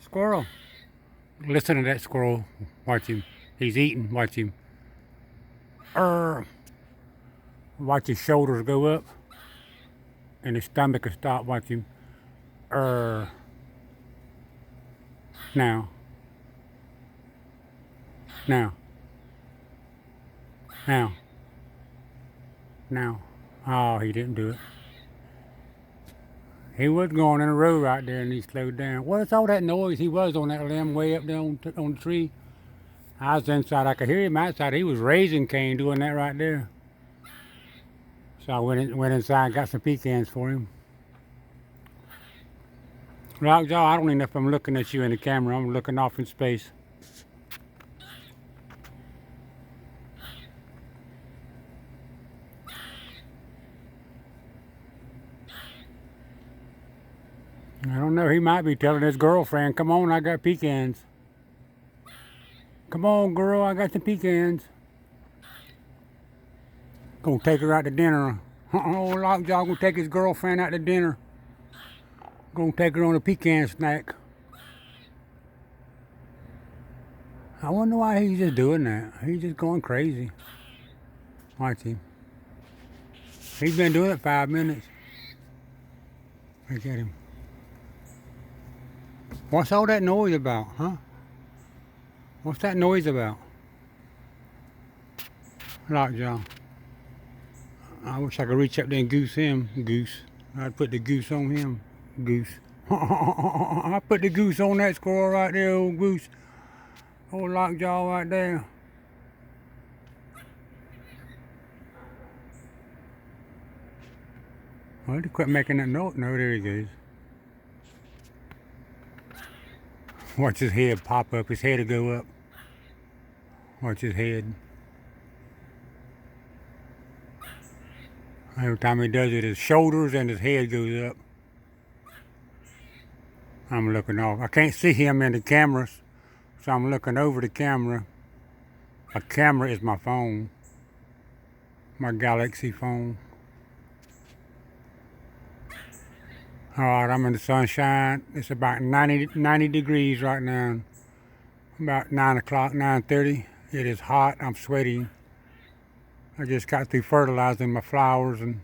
Squirrel. Listen to that squirrel. Watch him. He's eating. Watch him. Watch his shoulders go up and his stomach will stop. Watch him. Now. Now. Now. Now. Oh, he didn't do it. He was going in a row right there and he slowed down. What's all that noise? He was on that limb way up there on the tree. I was inside. I could hear him outside. He was raising Cane doing that right there. So I went inside and got some pecans for him. Lockjaw, I don't even know if I'm looking at you in the camera. I'm looking off in space. I don't know. He might be telling his girlfriend, come on, I got pecans. Come on, girl, I got the pecans. Gonna take her out to dinner. Lockjaw gonna take his girlfriend out to dinner. Gonna take her on a pecan snack. I wonder why he's just doing that. He's just going crazy. Watch him. He's been doing it 5 minutes. Look at him. What's all that noise about, huh? What's that noise about? Lockjaw. I wish I could reach up there and goose him. Goose. I'd put the goose on him. Goose. I put the goose on that squirrel right there, old goose. Old Lockjaw right there. Well, he quit making that note. No, there he goes. Watch his head pop up. His head will go up. Watch his head. Every time he does it, his shoulders and his head goes up. I'm looking off. I can't see him in the cameras, so I'm looking over the camera. A camera is my phone. My Galaxy phone. Alright, I'm in the sunshine. It's about 90 degrees right now. About 9 o'clock, 9:30. It is hot. I'm sweating. I just got through fertilizing my flowers and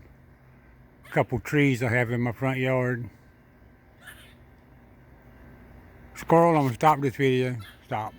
a couple trees I have in my front yard. Squirrel, I'm going to stop this video. Stop.